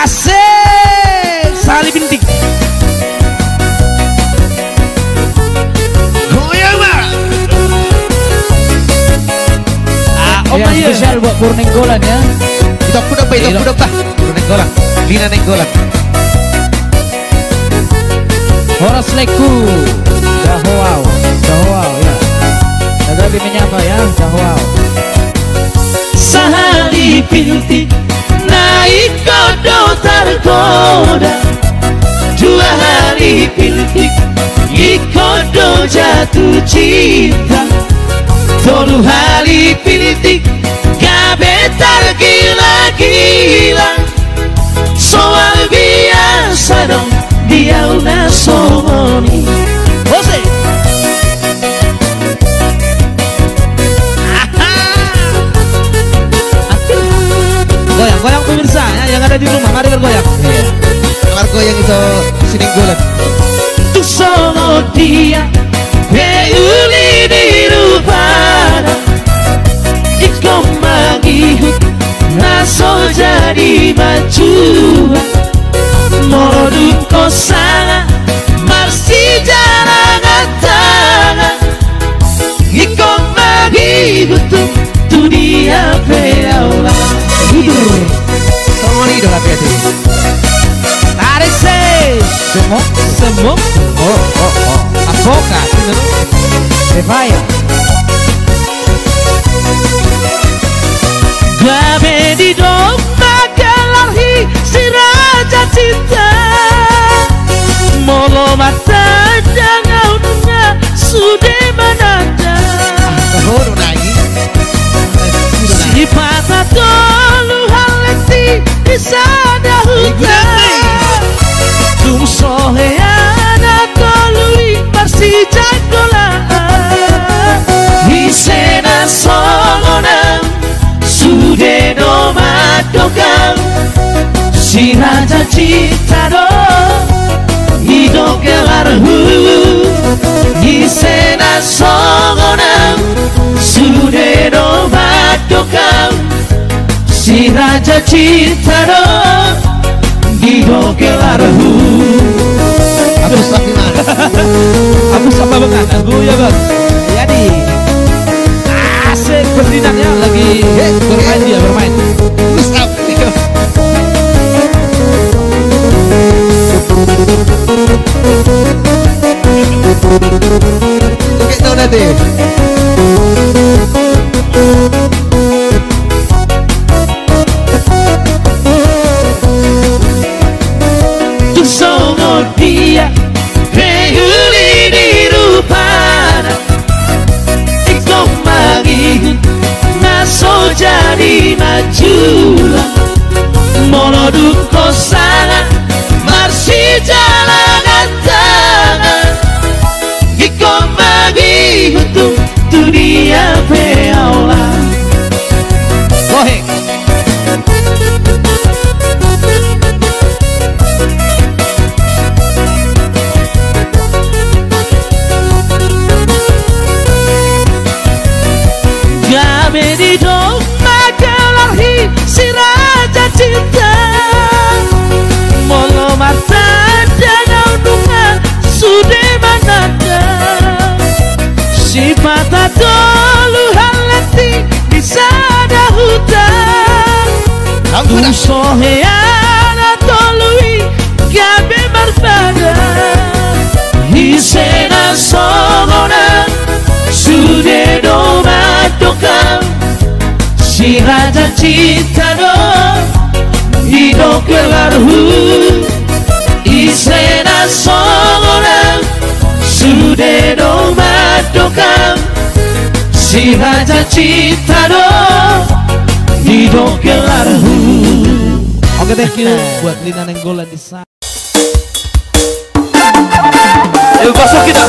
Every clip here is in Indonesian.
Asik Sali Bintik. Goyang Pak. Om ya, spesial buat Purnenggolan ya. Itu udah Pak, itu udah Pak. Purnenggolan, Lina Nenggolan. Horas Leku, Jahoau ya. Ada lebih menyapa ya, Jahoau. Sahali Bintik naik kodo tergoda, dua hari Bintik ikodo jatuh cinta, tolu hari Bintik kabetar gila-gila. Soal biasa dong dia udah somoni. Jose Goyang pemirsa ya, yang ada di rumah, mari bergoyang. Mari goyang itu sini golan. tu solo dia beuli di rupana, iko magihut naso jadi majuan, modun kosana marsi jalan tangan, iko magihut tu dia beaula. Semua ini udah hati-hati. Tarik sih. Semuk. Oh. Avokat. Revaya. Gabe di domba kelahi si raja cinta, molo mata jangan sudah menanda. Tahun lagi. Si patah dulu haleti bisa dahutan, tum soheana kolui marsi jagola, hisena solonam sude no madokam, si raja cinta do hidup kelarhu, hisena solonam sude no madokam, si raja cinta do hidup kelarhu. Habis apa mana? Habis apa banget? Aku ya bang. Jadi asik berdinaknya lagi bermain dia bermain. Mustaf. Oke tahu nanti. Sono dia beuli di rupana, iko magi naso jadi majulah, moloduk kosana marsi jalan tangan, iko magi untuk dunia beaula. Goheng. Gabe di domba kelahi si raja cinta, molo mata danau dunga sudah menanda, si mata dulu halati bisa dahutan, soheana tolui gabe berbada, hisena somona sudah domba dokam, si raja cinta do hidup kelarhu, isena songoran sudah domba dokam, si raja cinta do hidup kelarhu. Oke, thank you buat Lina Nenggolan di sana. Ayo masuk kita.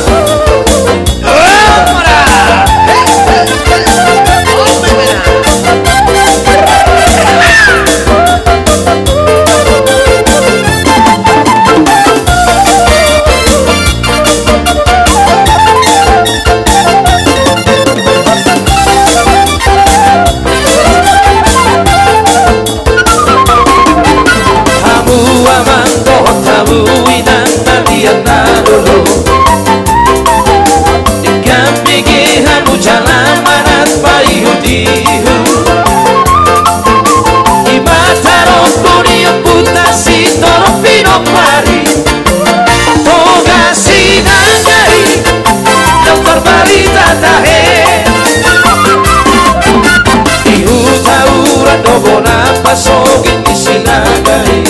pasogin isinagai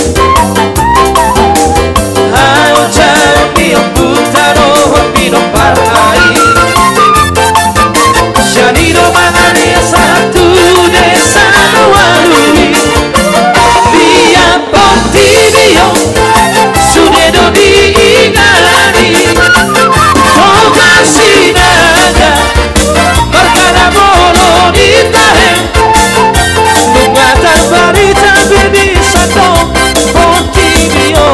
Haujan diang butaro Pinong parai Sianido mangaria satu desa walui Dia potibio Sudedo diingalani Toga sinaga Perkara bolo ditahe Mengatar barita bedi satu potibio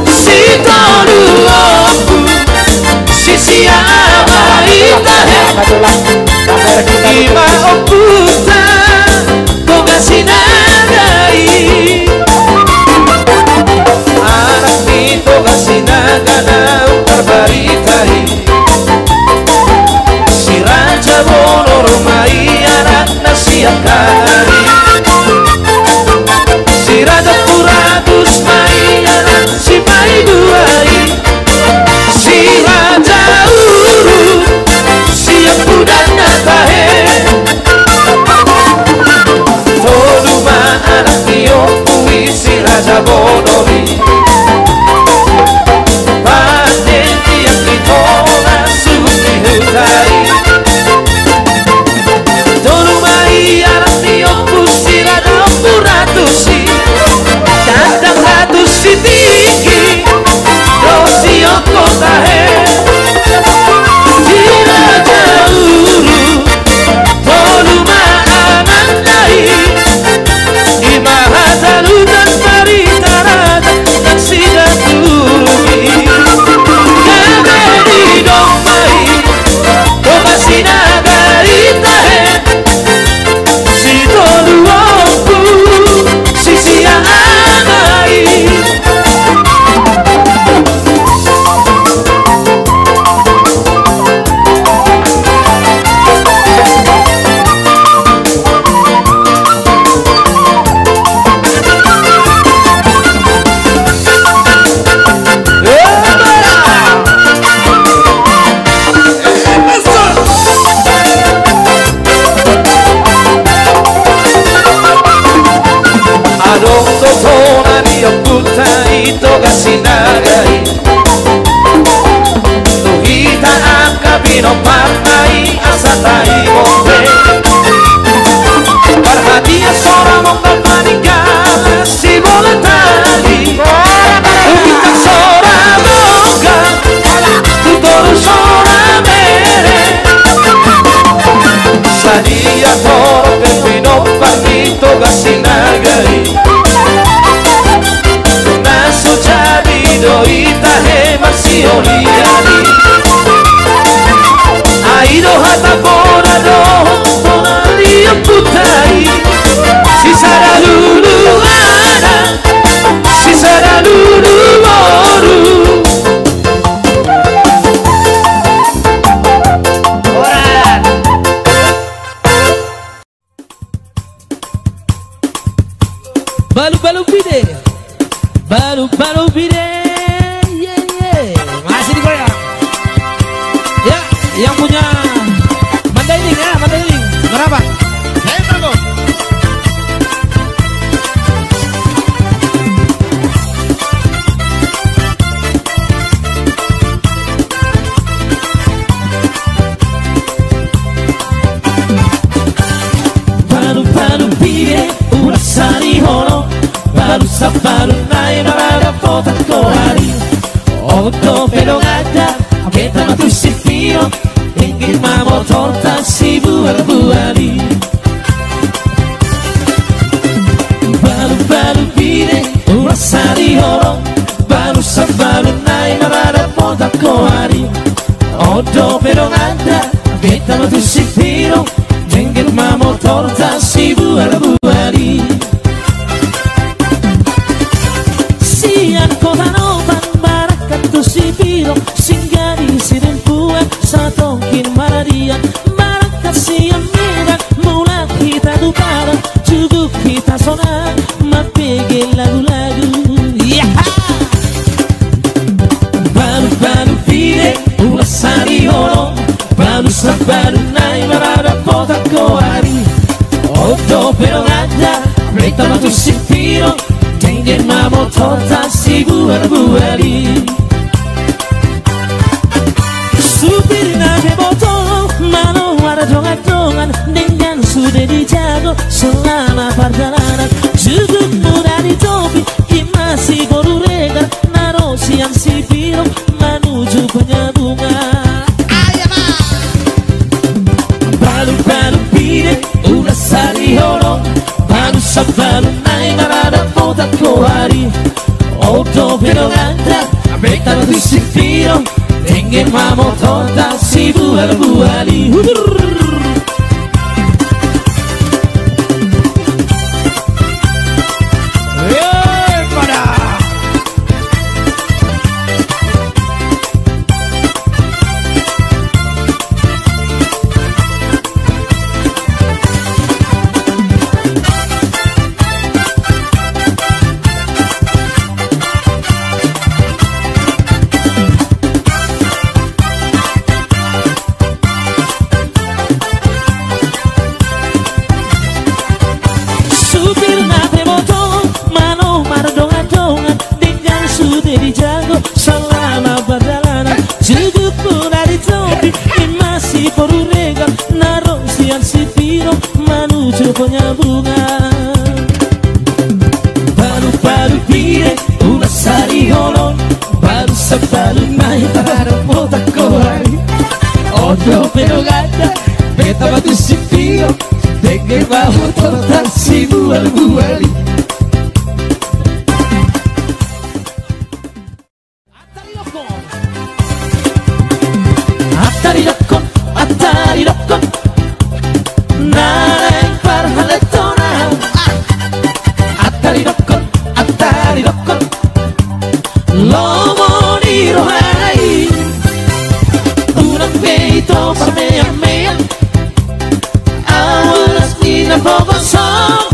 Si tolu aku Sisi ama itahe Ima oputa Toga sinagai Anak ni toga sinaga na terbaritai Si Raja Bono rumai anak na siap kari Si Raja Puratus mai anak si mai duai Si Raja Uru siap budak natahe Toluma anak niyo kui si Raja Bonori Panen tiang itola sugi hutai Tolumai anak niyo si Raja Puratusi Dadang ratus si tinggi Dosi okotahe Si Raja Uru Toluma anak nai Imahatalutan paritarada Dan sidat turumi Kagani domai Toga sinaga itahe Si toluoku Sisi angai Adong totona niyo putai toga sinagai Tuhita ang kabino partai asatai bombe Perhatian seorang mongkal maningkala si boletali Tuhita seorang mongkal Tutoru seorang mere Sadia toro pepino parti toga sinagai Naso jabido itahe masioliani Aido hata borado Bonalia putai Sisara lulu ana Sisara lulu moru Balu-balu bide Balu-balu bide Yeah yeah Masih digoyang Ya yang punya Mandailing ya Mandailing Berapa? Saya tahu Balu-balu bide Urasani hono Baru sabaru nai marada foto kohari Otto pero gata Kita matu si pio Ingin mamo torta si buar-buari Balu-balu bide Urasani hono Baru sabaru nai marada foto kohari Otto pero gata Kita matu si pio Ingin mamo torta si buar-buari Sian kota nopan barakat tu sipiro Singgari sinempuan satongkin maradian Barakat siang medan mula kita duparan Cukup kita sonar mapege lagu-lagu Balu-balu pide ulasari hono Balu sabaru nai marada potak koari Otto pero gada Betapa tu si piro Tengen mamo tota si buar-buari Supir nabe botol Mano ada dongan-dongan Dengan sudah dijago selama perjalanan Cukup mudah ditopi Masih baru regar Naro siang si piro Menuju penyambungan Balu-balu pide Una sari horong Balu sabalu naik Marada potat kohari Odo pero ganda Betapa tu si piro Tengen mamo tota si buar-buari penyambungan Baru-baru pide Una sari holong Baru sebalu naik Marada potat kohari Odo pero ganda Betapa tu si piro Tengen mamo tota si buar-buari Atari dokon Atari dokon Nareng parhaletona Atari dokon Lomo di rohai Unang peito parmea-mea Awalas nina pokosong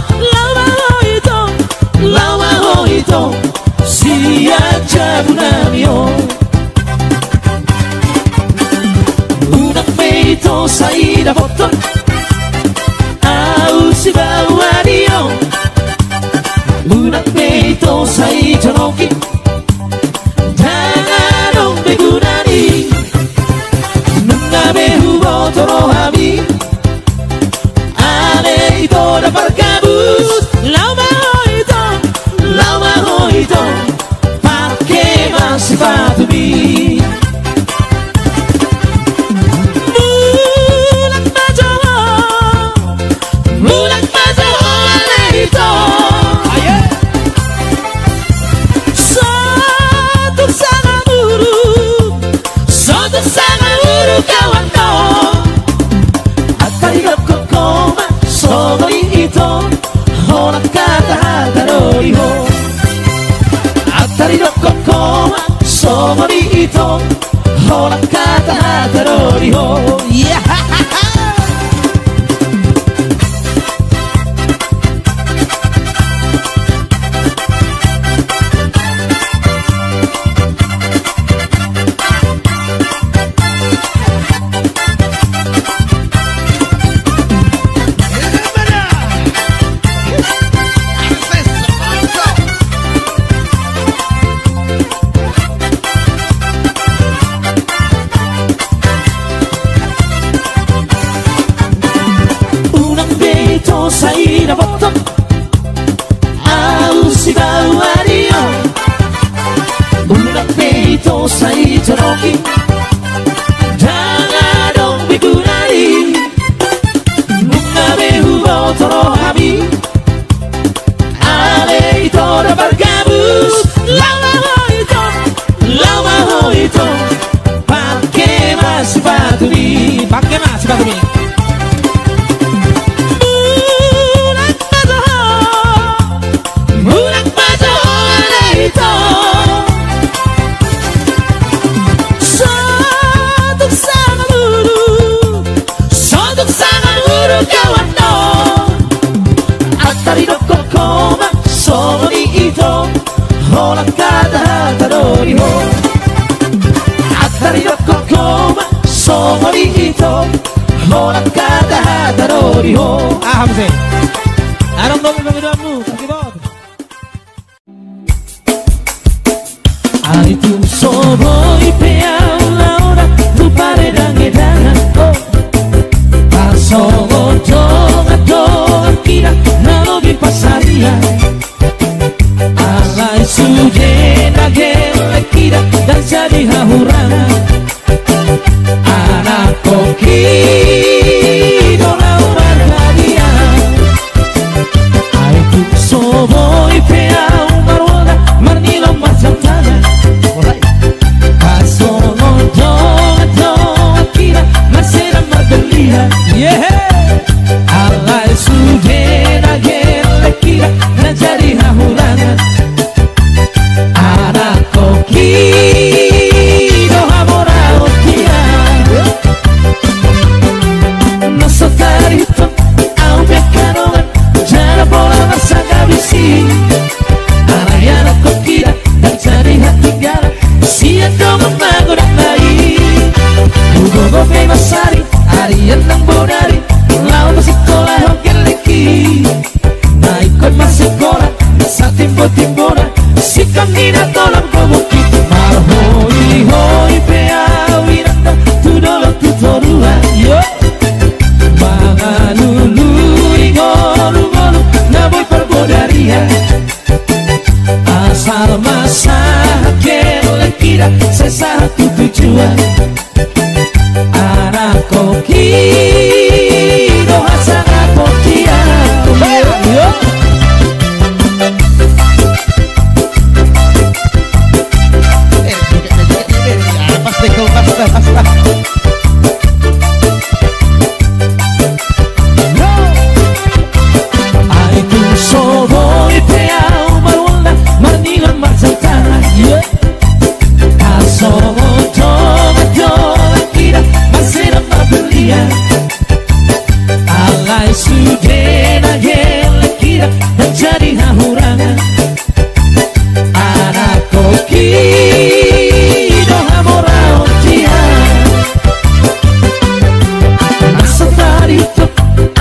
Lawa hoito Siya jabunamio Unang peito saida botón Si bawario Unang peito sai janoki Janganong begunani Nunga behubo toro habi Ale ito na parkabus Lauma hoito Pake masipatu mi Atari dokon koma somori ito Hola kata hatarori ho Saída bottom Au si bawario Unang peito saída noki Janganong bigunari Nunga behubo toro habi Ale ito na bargabus Lawa hoito Pake masipatu mi Aham sih. Arong Bob panggilanmu, kaki Bob. Ari tu soboi peau la ora tu pare dangedangan oh. Pasogo jonga jonga kira nalo di pasaria. Alai suje nagele kira dan jadi hahurana. Anak koki dona margaria. Ari tu soboi peau marwala marnilo mazantana. Pasogo jonga jonga kira masera margaria. Alai suje nagele kira dan jadi hahurana. Anak koki doha morao kia. Nosso tarito au pekarongan jana bola masa kabisi. Arayana kokira dan cari hati gara sia kau magodak nai. Ugo bebasari arian nang bodari lau masikola hokel leki. Naikon masikola sa timbo-timbona si kamina tolang kobuki. Marhoi hoi peau iranda tudolo tutorua yo. Mangalulu ingolu-ngolu naboy perbodaria. Asal masa kele kira sesatu tujuan. Anak koki doha sangat kokia yo. Aitu soboi peau marwala marnilan marzantana yeah. Asogo jonga jonga kira masera marbelia. Alai suje nagele kira dan jadi hahurana. Anak koki doha morao kia. Masa tarito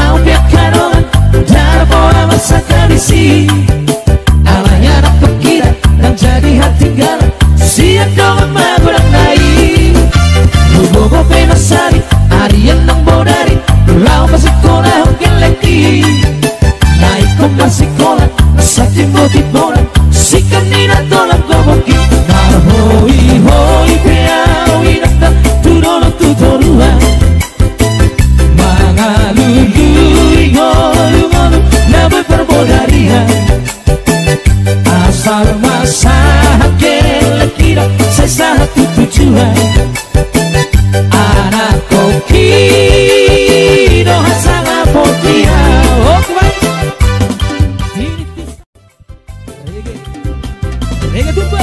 au pekarongan jana bola masa kabisi. Alai anak kokira dan jadi hati gara sia kau magodak nai. Ugo penasari arian nang bodari lau masikola hokel leki. Naikon masikola sa timbo-timbona si kanina tolang koboki. Marhoi hoi peau iranda tudolo tutorua. Mangalulu ingolu-ngolu naboy perbodaria. Asal masa kele kira sesatu tujuan. Anak koki doha sangat potia. Oh kembali Rega Tumba.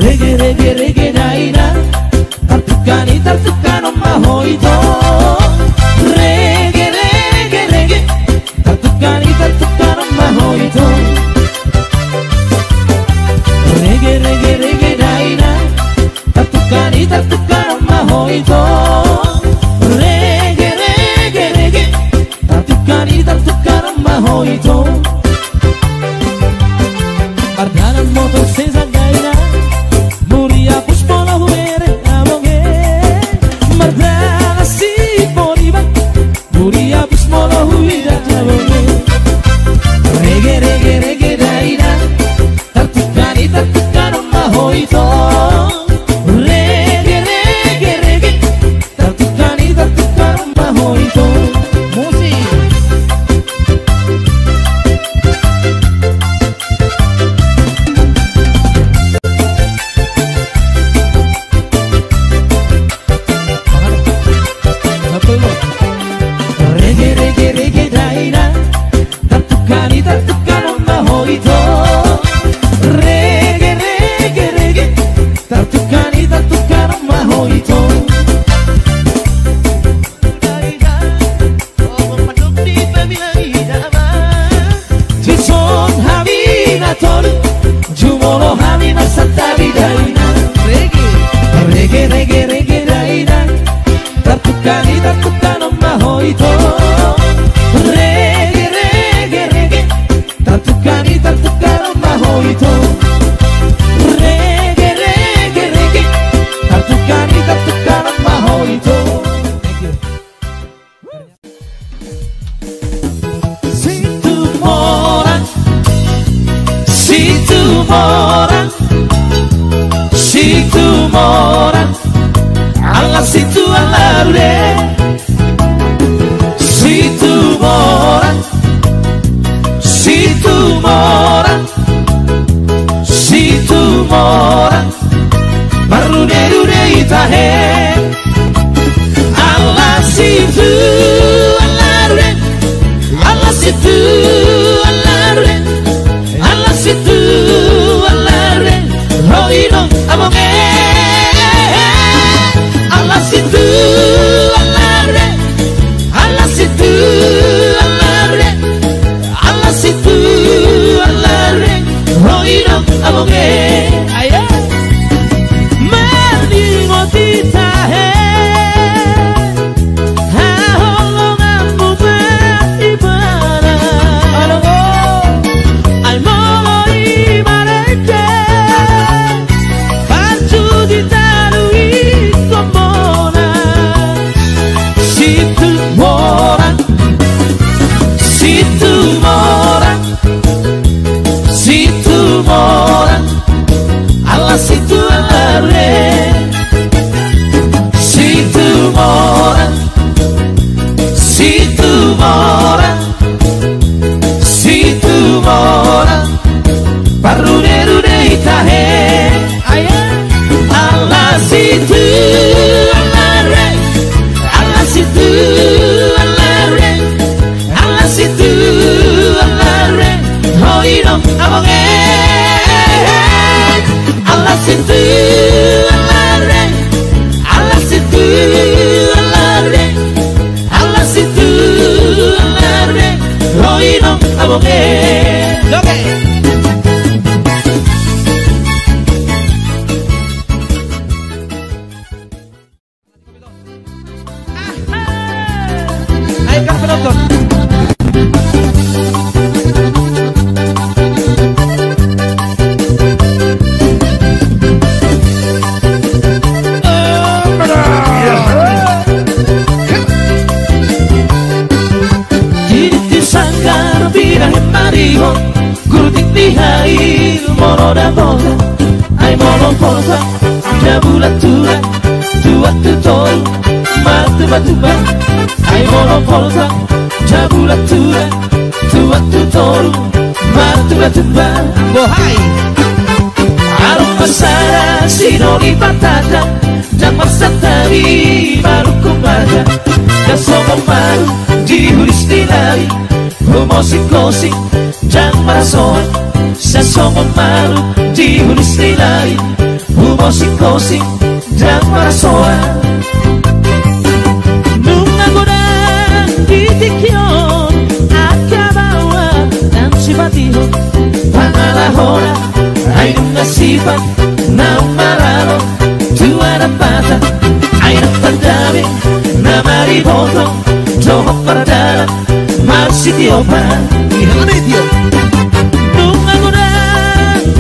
Rege daina tartukani mahoito. Rege tartukani mahoito. Rege daina tartukani mahoito. Rege tartukani mahoito. Mardanan motor sesa gaina muria puspola huere abonge. Mardana si boriba muria puspola huira abonge. Rege daina tartukani mahoito. Rege tartukani mahoito. Musik. Rege daina tartukani mahoito. Rege Rohani Masantari Daina Reggae, reggae, reggae Daina Tatukani, tatukano mahoito Reggae, reggae, reggae Tatukani, tatukano mahoito Reggae, reggae, reggae Tatukani, tatukano mahoito. Situ mora alla situ all'aure situ mora marune rune itahe alla situ all'aure alla situ all'aure alla situ all'aure roino amore alla situ all'aure alla situ all'aure alla situ all'aure roino amore ayo mani motita he ha holongan bume ibara al molo ibareke parju ditarui komona situ mora alla situ all'are situ mora parune rune itahe alla situ all'are alla situ all'are alla situ all'are hoino amore alla situ all'are alla situ all'are alla situ all'are hoino amore Ayo kan penonton. Hai moro da bola, ai moro posa, jabula tura, tua tutol, matu batuba, ai moro posa, jabula tura, tua tutol, matu batuba, bohai. Aroma sara sinoni patata, jamar satari baru kumada, kasomo maru dihuristinari, humosikosi, jamar soan. Sasongo malu dihulistilai humosikosi dan marasoa nunga godang ditikyon akabawa dan sibatiho pangalahona ay nunga sifat na marano tuara pata ay nagpandami na mariboto joho paradala marsitiopa ihamanityo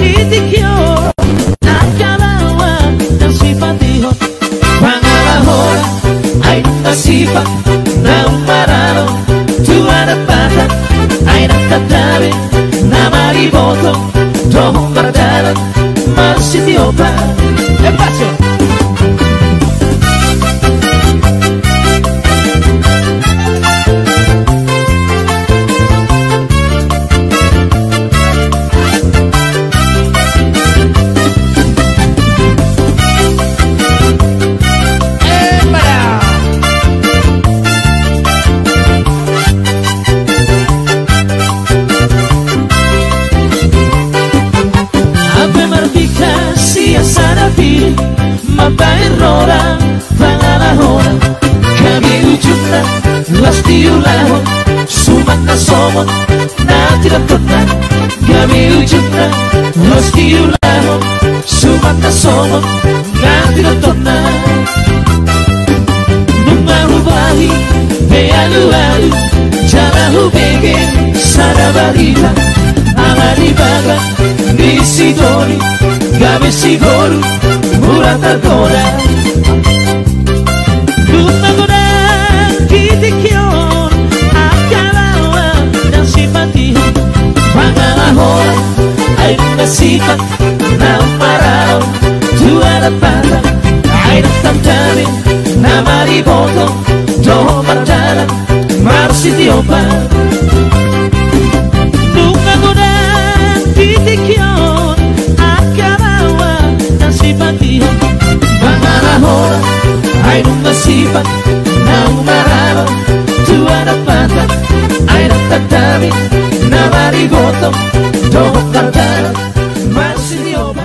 Itikyo nakalawa ng sipatiho pangalahora ay nasipa na umarano tuwa na bata ay nakatabi na mariboto tohong maradalan marsitiopa Espacio Mabairora pangalahona kami ujungna lasti ulahon sumat na somon na tidak pernah kami ujungna lasti ulahon sono nati da tornare. Non mahubahi pe alu-alu jalahu bege sarabarita amaribaga di sidoni gabe sigoru murata gora. Lupa gora kitikion akalawa dan simpatihan pangalahora ay nasipat na umaraw tuwala para ay nagtamdamin na mariboto doho mardalan marsitiopa. Lupa gora kitikion akalawa dan simpatihan pangalahora ay nasipat na umaraw tuwala para ay nagtamdamin na mariboto doho mardalan marsitiopa.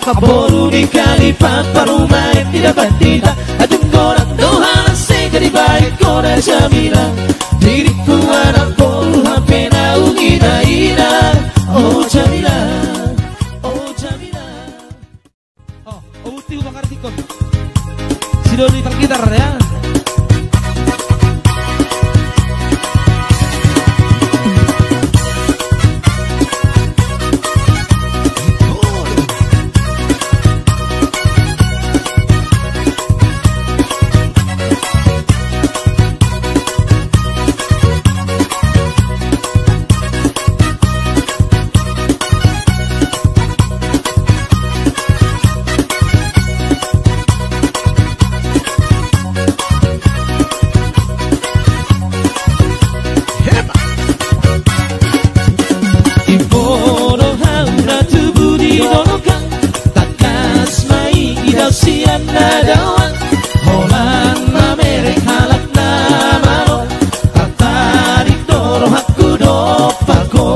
Kaboru di kalipat parumai tidak batita Adung korang doha segeri baik kona jamila Diriku anak bolu hampena ugina ina Oh donokan takas mai idau sian nadawan holan mamerek halak namaro tertarik doro hakku dopako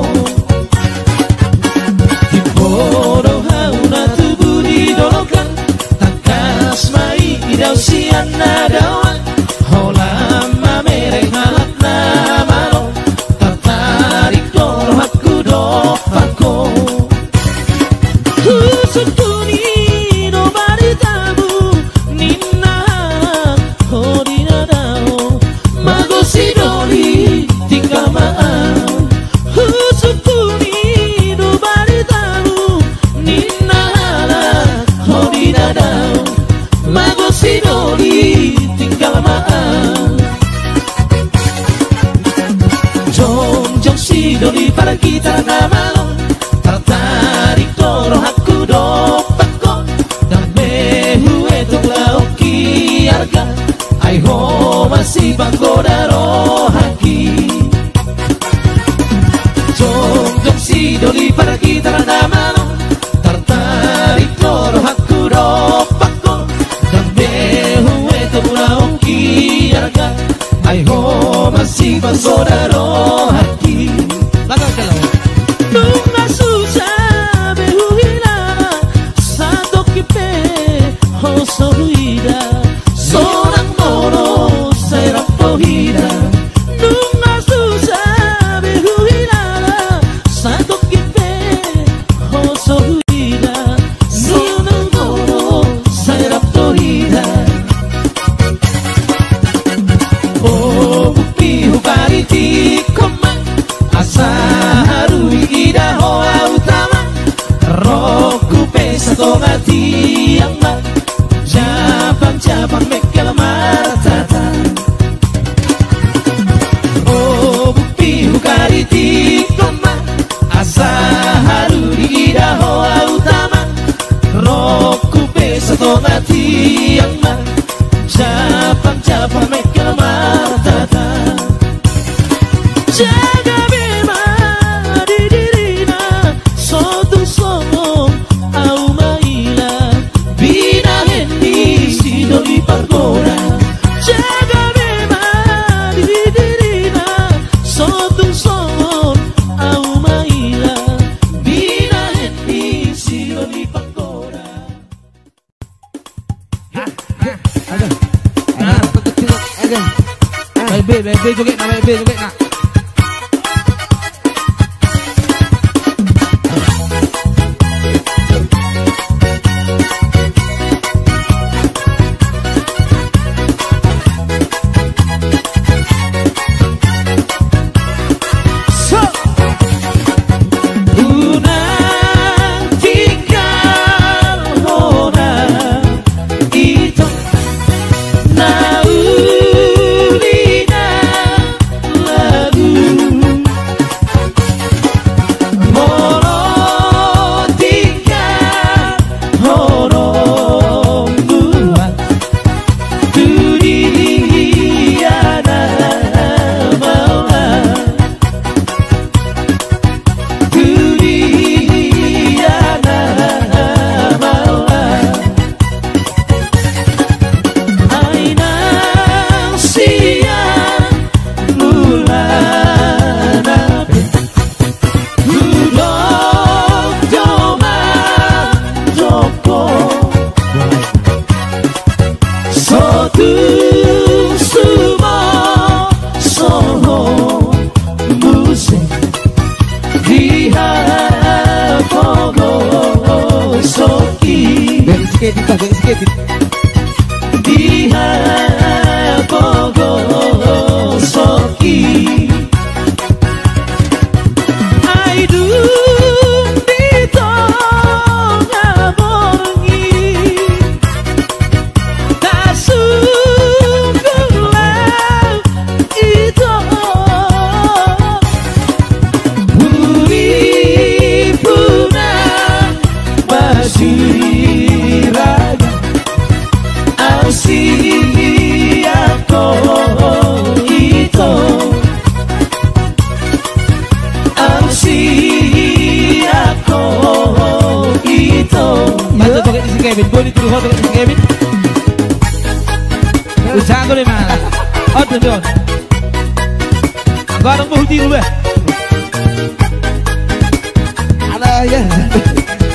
tibodo hauna tubuh didonokan takas mai idau sian nadawan holan mamerek halak namaro tertarik doro hakku dopako Sukuni no baritamu ninna hodina dao magosi doli tinggal maaf Sukuni no baritamu ninna hodina dao magosi doli tinggal maaf Jom si doli para kita namalo tertarik toro hakku dopako dambe huwe tung laoki arga ai ho masih banggoda rohaki jom si doli para kita namano tertarik toro hakku dopako dambe huwe tung laoki arga ai ho masih banggoda rohaki Bakal kalau Nunga susah behuila Satu kipe hoso huida Seorang mono serap pohida Nunga susah behuila Satu kipe hoso huida Seorang mono serap pohida Oh bukti hubariti komang Asaharui ida hoa utama Roku pesa tongati yang mak Cabang-cabang mekel matata Oh bukti hukariti koma Asaharui ida hoa utama Roku pesa tongati yang mak Cabang-cabang mekel matata Jaga bema di dirina Sotung somong au maila Bina hendi si doli pargora Jaga bema di dirina Sotung somong au maila Bina hendi si doli pargora Baik joget nak, baik joget nak. Kevin, boleh dituduh foto si Kevin. Usaha tu ni mana? Oh tu tu. Gua nunggu hujan dulu. Ada ya.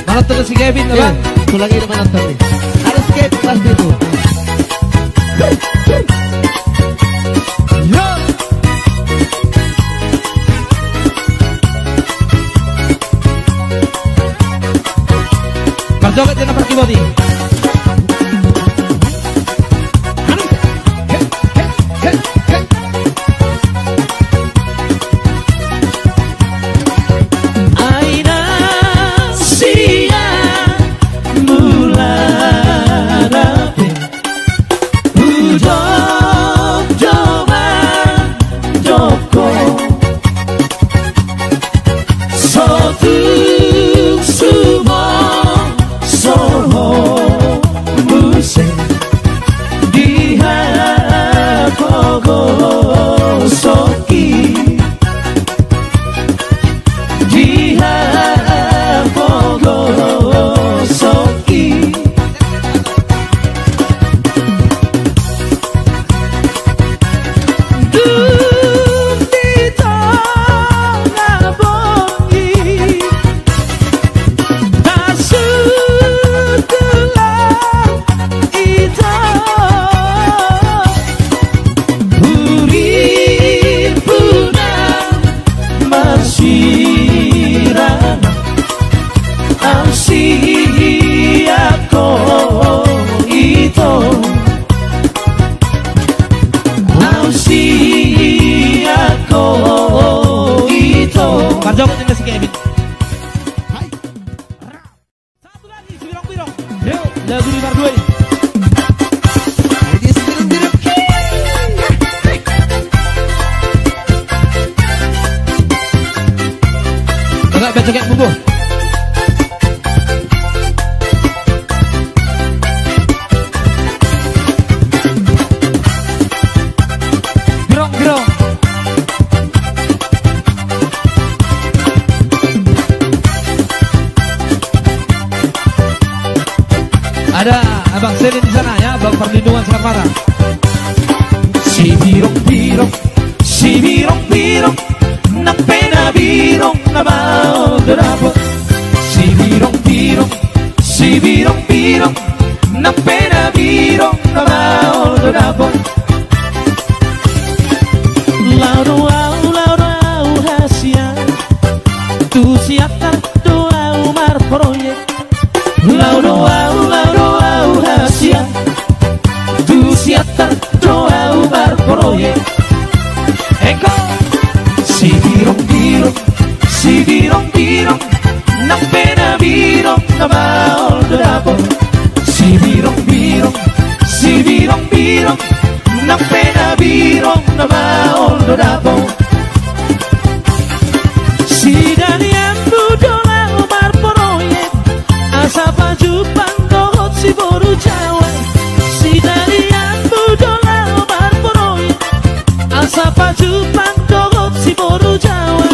Mana tu si Kevin tu bang? Tu lagi di mana tu? Ada skate pasti tu. Yo. Berjoget jangan pergi body. Berjoget jangan si Kevin. Satu lagi si Birong-Birong. Yuk, lagu di berdua ini. Agak becek bumbu. Birong-Birong. Ada Abang Selin di sana ya, Abang Perlindungan Selamara. Si birong-birong, si birong-birong, na pena birong na mau dapat. Si birong-birong, si birong-birong, na pena birong na mau dapat. Lauro hasia, tu siatar doa umar proyek. Lauro hasia, tu siatar doa umar proyek. Eko, si birong-birong, si birong-birong, na pena birong na mau dapat. Si birong-birong, si birong-birong, na pena birong na mau dapat. Si Daniel doa umar proyek, asa pajupan dohot si boru Jawa. Si Daniel doa umar proyek, asa pajupan dohot si boru Jawa.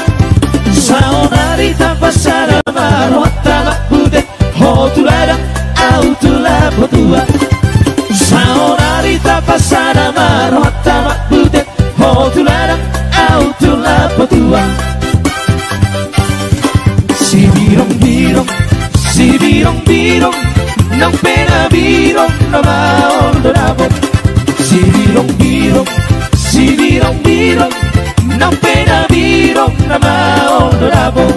Saonari tanpa sana marwata makbude, hotulada autula potua. Saonari tanpa sana marwata makbude, hotulada autula potua. Si birong-birong, si birong-birong, nang pena birong na mau dapat. Si birong-birong, si birong-birong, nang pena birong na mau dapat.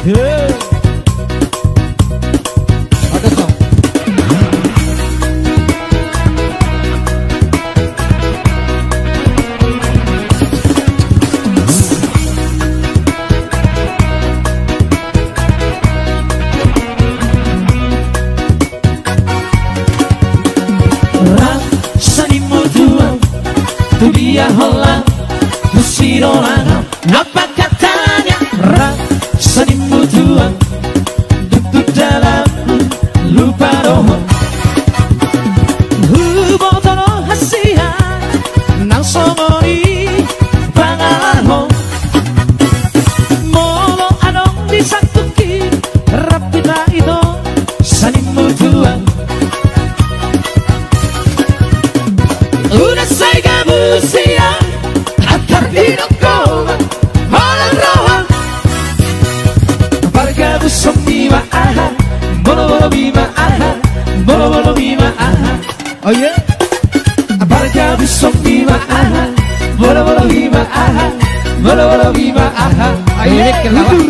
Oke, so. Tu dia hola, tu sirolana, apa katanya? Rasanimu tuang, duduk dalammu, lupa roho. Hubotono hasia, nang songoni, pangalaho. Molo anong disaktuki, rapida ito, sanimu tuang. Una saiga musia atar dinokoma malang rohan Parga busong bima aha bolo bolo bima aha bolo bolo bima aha. Oh yeah. Parga busong bima aha bolo bolo bima aha bolo bolo bima aha. Ayo kelawat.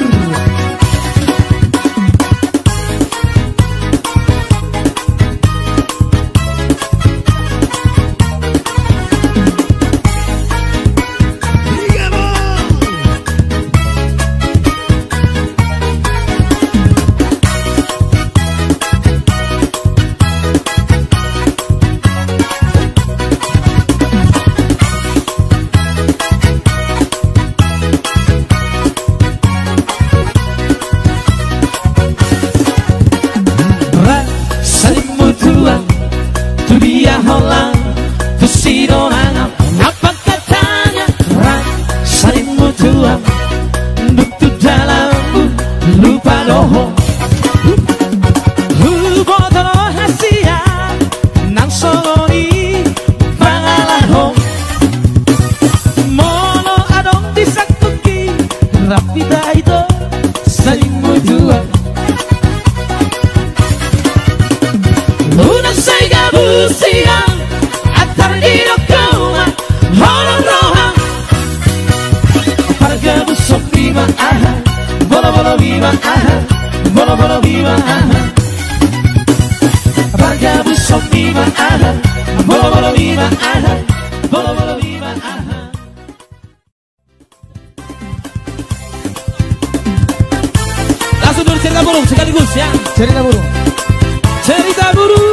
Apa katanya? Rasanimu tuang, duduk dalammu, lupa roho. Hubotono hasia, nang songoni, pangalaho. Mono adong disaktuki, rapida ito, sanimu tuang. Una saiga busiang, Dinokoma, holong rohan Parga busok bima aha bolo bolo bima aha bolo bolo bima aha. Parga busok bima aha bolo bolo bima aha bolo bolo bima aha. Langsung dulu cerita burung sekaligus ya. Cerita burung. Cerita burung.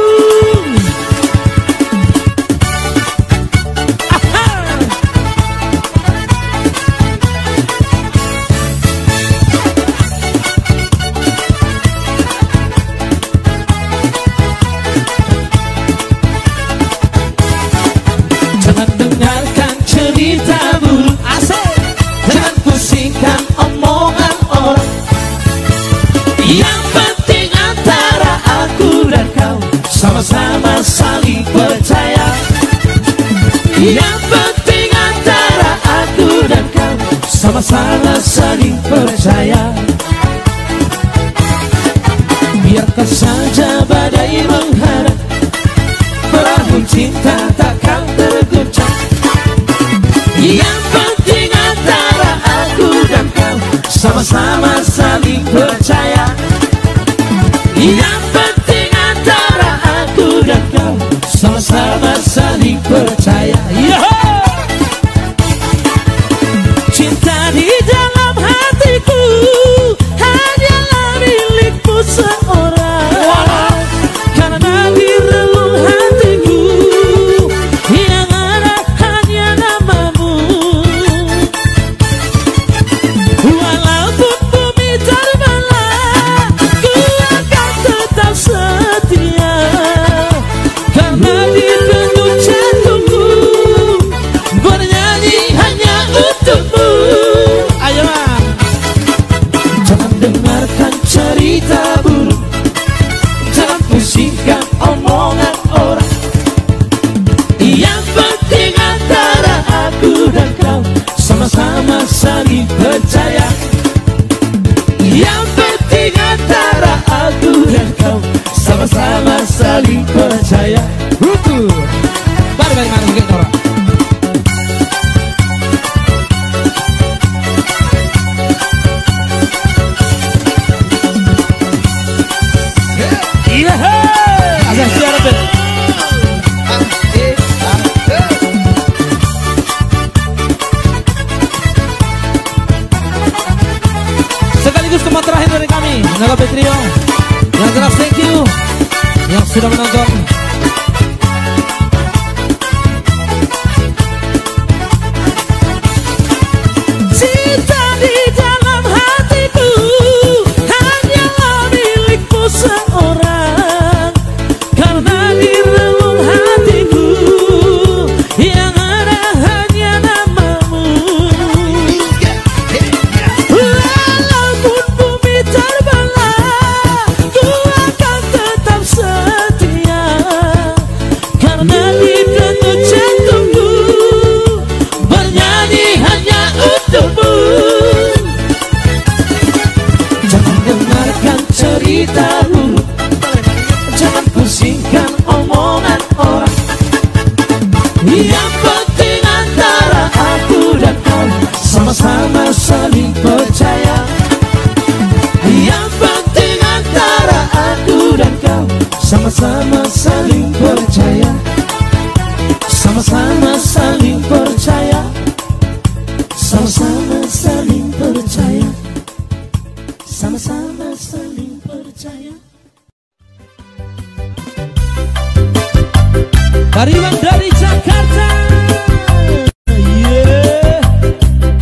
Jangan dengarkan cerita burung asik, jangan pusingkan omongan orang. Yang penting antara aku dan kau sama-sama saling percaya. Yang penting antara aku dan kau sama-sama saling percaya. Biarkan saja badai menghadang, perahu cinta takkan terguncang. Yang penting antara aku dan kau sama-sama saling percaya. Yang penting antara aku dan kau sama-sama saling percaya. Cinta di dalam hatiku hanyalah milikmu seorang. Karena di relung hatiku yang ada hanya namamu. Walaupun Menangkap Petrio. Yang keras thank you yang sudah menonton. Cinta di dalam hatiku hanyalah milikmu seorang, karena di relung hatiku yang ada hanya namamu. Walaupun bumi terbelah, ku akan tetap setia, karena di denyut jantungku bernyanyi hanya untukmu. Jangan dengarkan cerita buruk, jangan pusingkan omongan orang. Yang penting antara aku dan kau sama-sama saling percaya. Yang penting antara aku dan kau sama-sama saling percaya. Sama-sama saling percaya. Sama-sama saling percaya. Sama-sama saling percaya. Bariwan dari Jakarta. Yeah.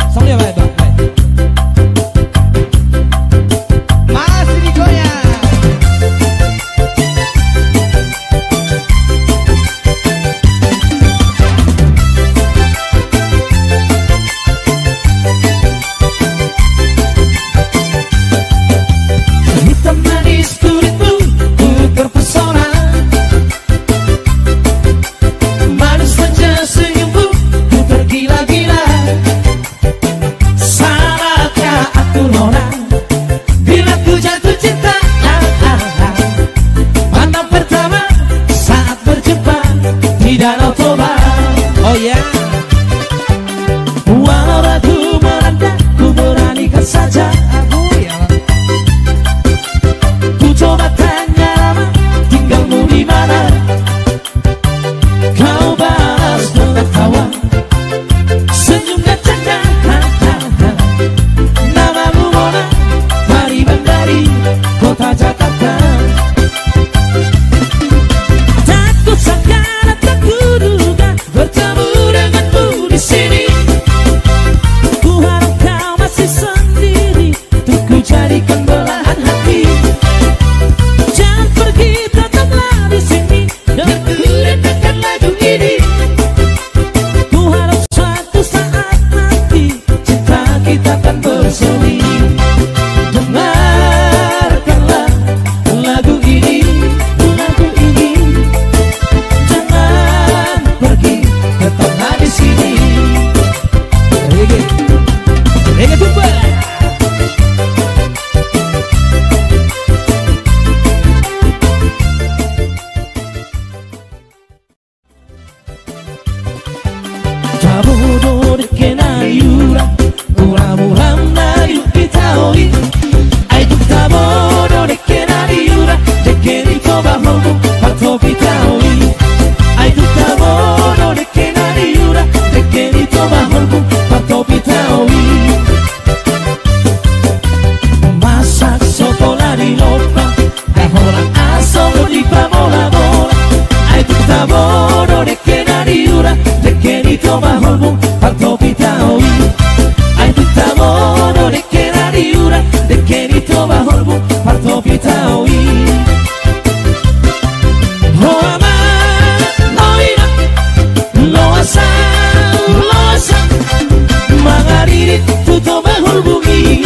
Soundnya baik, baik. Masih digoyang. Hitam manis kulitmu, ku terpesona. Manis saja senyummu, ku tergila-gila. Salahkah aku nona bila ku jatuh cinta? Pandang pertama saat berjumpa di Danau Toba. Oh ya. Yeah. Walau ragu melanda, ku beranikan saja. Ku coba tanya lama, tinggalmu di mana? Kau balas dengan tawa, senyum dan canda. Namamu Mona, Bariwan dari kota Jakarta. Tak kusangka dan tak kuduga bertemu denganmu di sini. Ku harap kau masih sendiri, untuk ku jadikan belahan hati. Jangan pergi, tetaplah di sini, dan ku dengarkan lagu ini. Ku harap suatu saat nanti cinta kita akan bersemi. Dengarkanlah lagu ini, lagu ini. Jangan pergi, tetaplah di sini. Reggae Tumba. Tabodo de que na yura, muram na yupitaoi. Ai tu tabodo de que na yura, de que ni toba homo pato pitaoi. Ai tu tabodo de que na yura, de que ni toba homo pato pitaoi. Masak sopola di lopa, ahola aso di pamola bola. Ai tu tabodo de que na yura, de que ni toba homo pato pitaoi. Ai tu tabodo de que na yura, de que ni toba homo pato pitaoi. Oh ama, oh ina, lo asa, mangariri tu toba horbungi.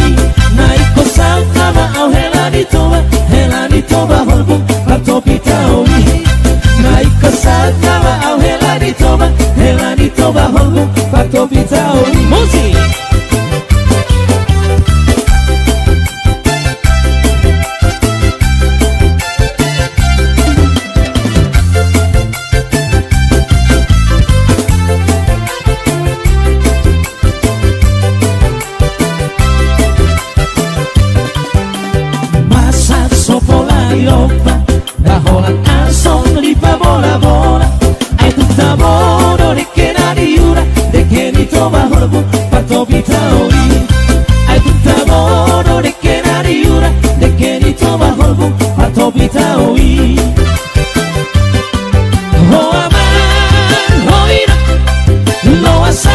Naik kosau nama au helani toba horbung pato pitaoi. Naik kosau nama au helani toba horbung pato pitaoi. Musik. Masak sopola di lopa, daholan asong lipa bola-bola. Ai tu tabodo de que na yura, de que ni toba horbung pato pitaoi. Ai tu tabodo de que na yura, de que ni holbu atau bitaui oh aman oh ina lo asa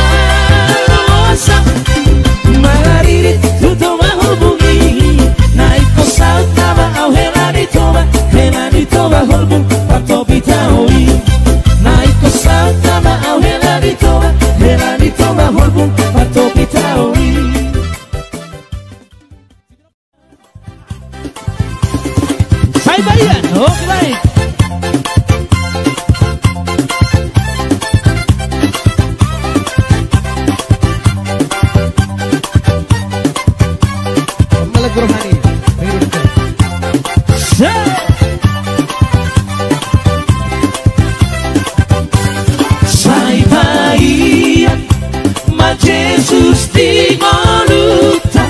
magaririt tuto mahulbungi naik ko sa tama au helani toba holbu atau bitaui naik ko sa tama au helani toba holbu atau bitaui. Bayan, oke baik. Malak rohani. Sai bayan, ma Jesus di moluta.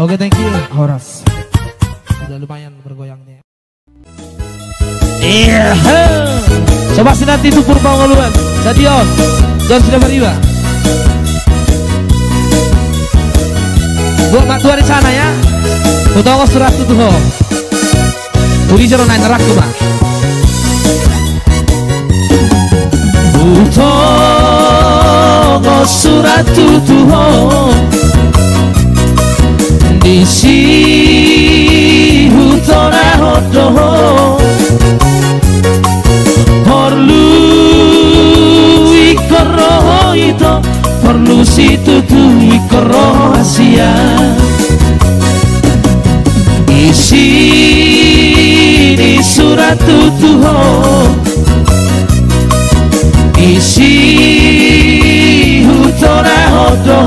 Oke, thank you Horas. Udah lumayan bergoyangnya. Iya. Coba nanti itu Purba Ngoluan, Stadion, John sudah beriba. Buat mak tua di sana ya. Utama surat itu ho. Uli jero naik nerak tuh bang. Utama surat itu ho. Isi hutona hodo perlu ikoro itu perlu situ tu ikoro Asia isi di surat tuho isi hutona hodo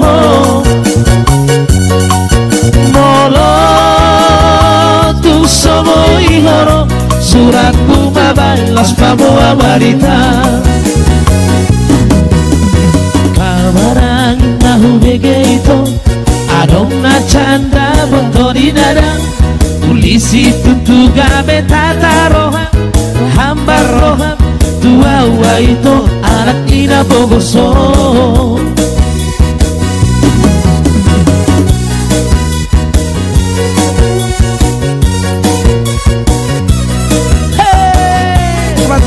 tu somo ihoro suratku mabalas pamua marita kabarang nahu bege itu adong na canda bontori nada tulisi tutu gabe tata roham hamba roham tua wa itu anak ina bogoso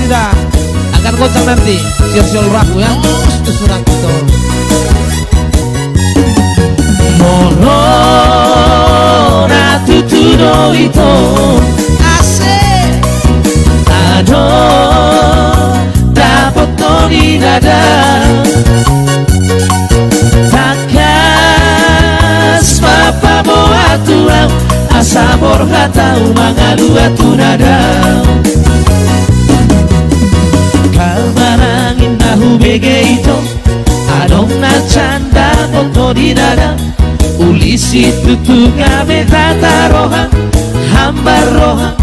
tidak akan goncang nanti siul-siul ragu ya itu surat itu mono ratu tudo itu asik ado dapat toni nada takas papa boa tuang asabor hatau mangalu atu nada kalma ubege ito Adong na chanda motorirara Ulisi tutugame tatarohan Hambarohan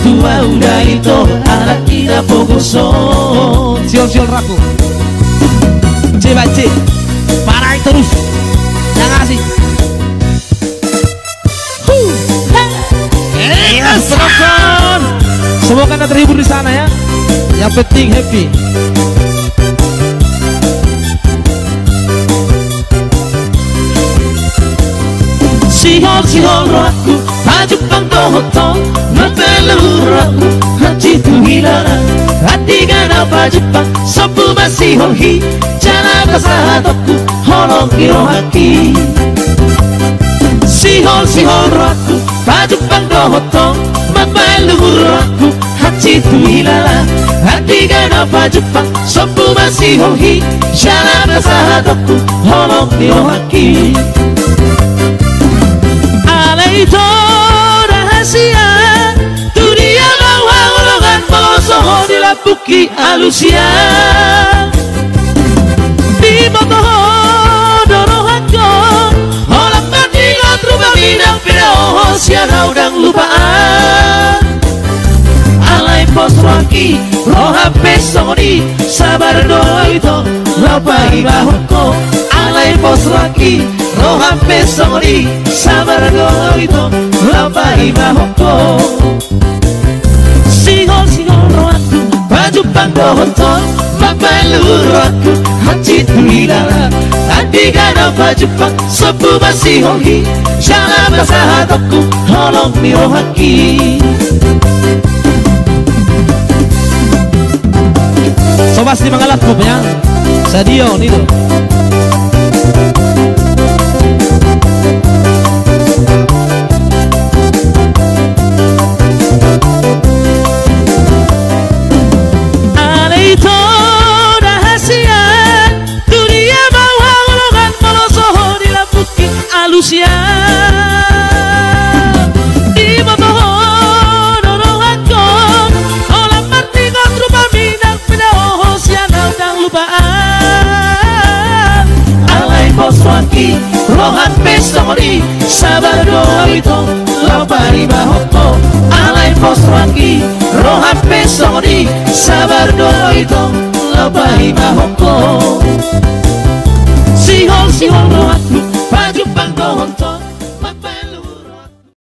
Tua udah itu anak ina pogoso Siol-siol raku Coba C Parahin terus Yang ngasih Penonton semoga anda terhibur di sana ya. Yang penting happy. Sihol aku Haju pangtohotong Matelur aku Hati tu hilang Hati ganapa Jepang Sopu masih holhi Jana kasahatoku Holong kiro haki Sihol aku Haju pangtohotong Matelur aku Hati tu hilang Hati ganapa Jepang Sopu masih holhi Jana kasahatoku Holong kiro haki Itu rahasia dunia bawa golongan Molosoho dilapuki alusia Di botoho dorohanko Olang bandingan rumah minang Pinaoho siana udang lupaan Alay pos waki roha pesoni Sabar doa itu lapai bahoko Alay pos waki roha pesoni Sabar doa itu lapai bahoko Sihol rohaku Baju panggohonton Mapalur aku Hati tuilala Tadi gana baju pang Sebu masih holhi Jana basahatoku Holong miro haki Sobat di Mangalat ya. Sadio Nino Alusia di botoho dorohanko Olang martingon rupa minang Pinaoho siana udang lupaan Alay pos waki rohan pesoni Sabar doa itu lapai bahoko Alay pos waki rohan pesoni Sabar doa itu lapai bahoko Sihol rohaku Baju panggohonton